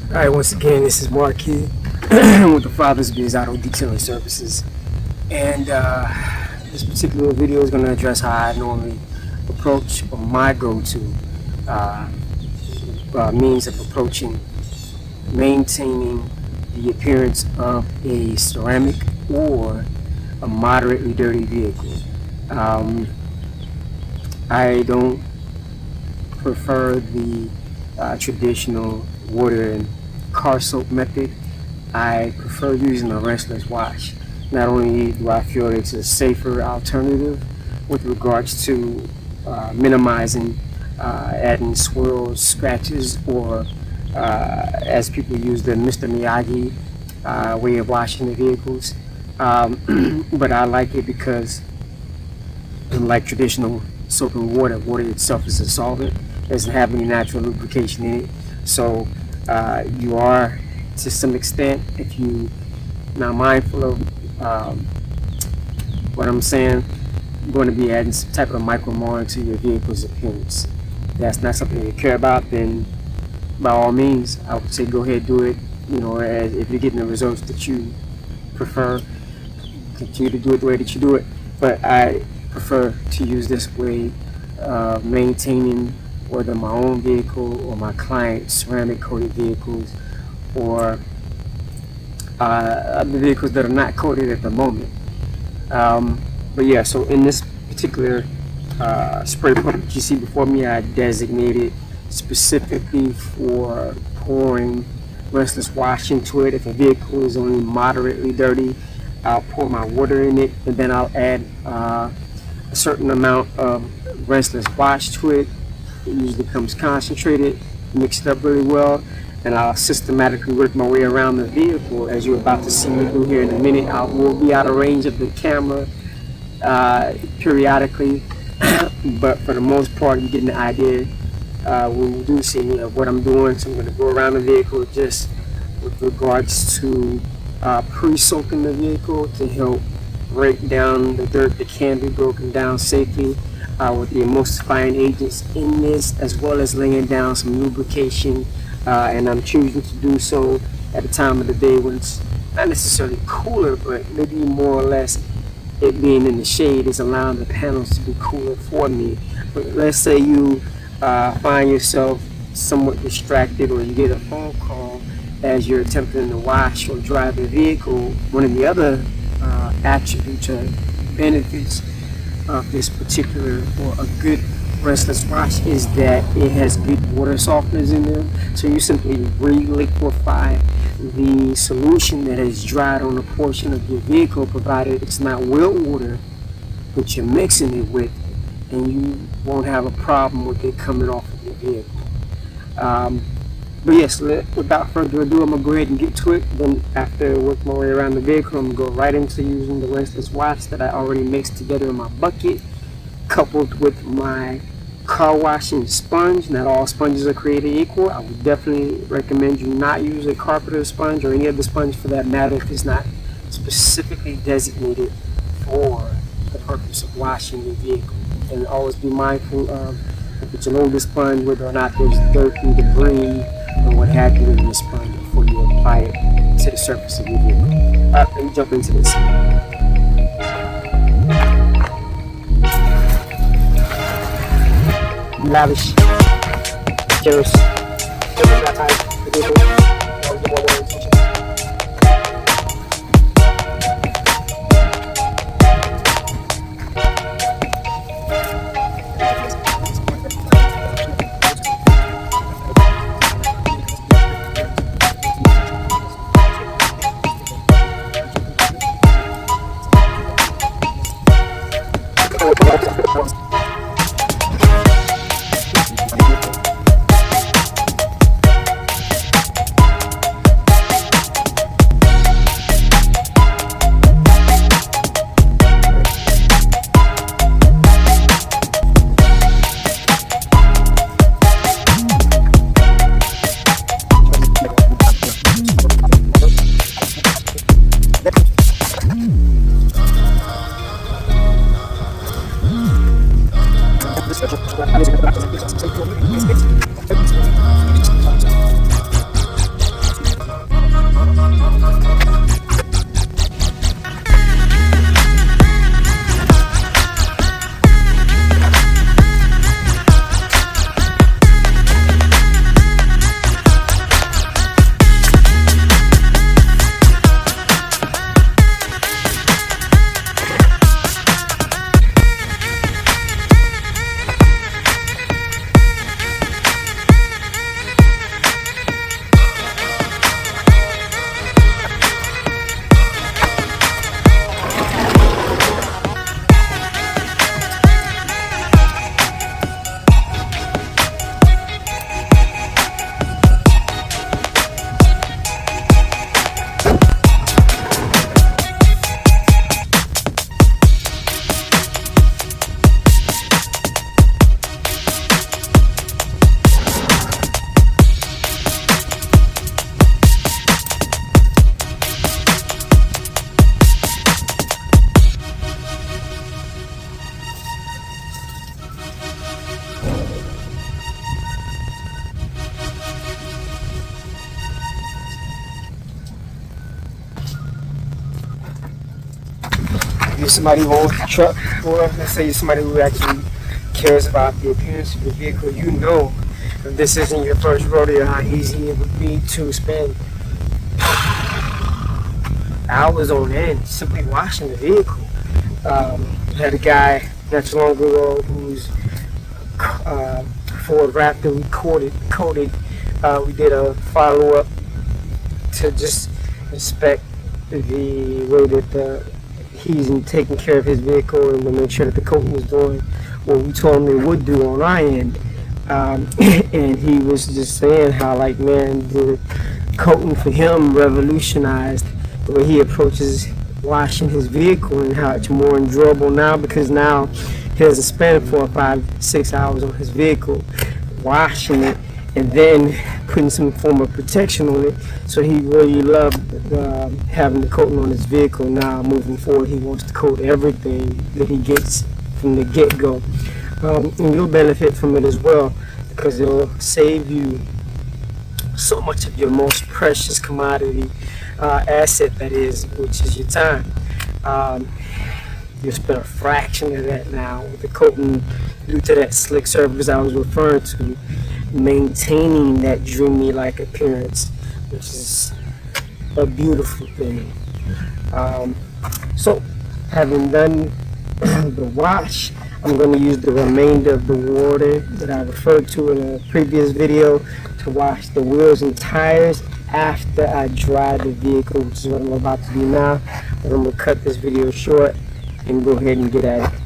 Alright, once again, this is Marquis with the Father's Biz Auto Detailing Services. And this particular video is going to address how I normally approach or my go-to means of approaching maintaining the appearance of a ceramic or a moderately dirty vehicle. I don't prefer the traditional water and car soap method. I prefer using a rinseless wash. Not only do I feel it's a safer alternative with regards to minimizing adding swirls, scratches, or as people use the Mr. Miyagi way of washing the vehicles, but I like it because, unlike traditional soap and water itself is a solvent, doesn't have any natural lubrication in it. So you are, to some extent, if you not mindful of what I'm saying, going to be adding some type of micromold to your vehicle's appearance. If that's not something you care about, then by all means, I would say go ahead, do it. You know, if you're getting the results that you prefer, continue to do it the way that you do it. But I prefer to use this way of maintaining whether my own vehicle or my client's ceramic coated vehicles, or other vehicles that are not coated at the moment. But yeah, so in this particular spray pump that you see before me, I designated specifically for pouring rinseless wash into it. If a vehicle is only moderately dirty, I'll pour my water in it, and then I'll add a certain amount of rinseless wash to it. It usually comes concentrated, mix it up really well, and I'll systematically work my way around the vehicle, as you're about to see me do here in a minute. I will be out of range of the camera periodically, but for the most part, you get an idea when you do see me of what I'm doing. So I'm going to go around the vehicle just with regards to pre-soaking the vehicle to help break down the dirt that can be broken down safely with the emulsifying agents in this, as well as laying down some lubrication. And I'm choosing to do so at a time of the day when it's not necessarily cooler, but maybe more or less it being in the shade is allowing the panels to be cooler for me. But let's say you find yourself somewhat distracted, or you get a phone call as you're attempting to wash or dry the vehicle. One of the other attributes or benefits of this particular, or a good rinseless wash, is that it has good water softeners in there. So you simply re-liquefy the solution that has dried on a portion of your vehicle, provided it's not well water that you're mixing it with, and you won't have a problem with it coming off of your vehicle. But yes, without further ado, I'm going to go ahead and get to it. Then after working my way around the vehicle, I'm going to go right into using the rinseless wash that I already mixed together in my bucket, coupled with my car washing sponge. Not all sponges are created equal. I would definitely recommend you not use a carpenter sponge, or any other sponge for that matter, if it's not specifically designated for the purpose of washing your vehicle. And always be mindful of, if it's an older sponge, whether or not there's dirt and debris or what have you in your sponge before you apply it to the surface of your vehicle. Alright, let me jump into this. Be lavish, generous, that time, the vehicle, always give more attention. you're somebody who owns the truck, or let's say you're somebody who actually cares about the appearance of your vehicle, you know if this isn't your first rodeo, how easy it would be to spend hours on end simply washing the vehicle. I had a guy not too long ago who's Ford Raptor. We coated. We did a follow-up to just inspect the way that he's taking care of his vehicle and to make sure that the coating was doing what we told him it would do on our end. And he was just saying how, like, man, the coating for him revolutionized the way he approaches washing his vehicle, and how it's more enjoyable now because now he doesn't spend 4, 5, 6 hours on his vehicle washing it and then putting some form of protection on it. So he really loved having the coating on his vehicle. Now moving forward, he wants to coat everything that he gets from the get-go. And you'll benefit from it as well because it'll save you so much of your most precious commodity asset, that is, which is your time. You spend a fraction of that now with the coating due to that slick surface I was referring to, maintaining that dreamy like appearance, which is a beautiful thing. So having done the wash, I'm going to use the remainder of the water that I referred to in a previous video to wash the wheels and tires after I dry the vehicle, which is what I'm about to do now. But I'm going to cut this video short and go ahead and get at it.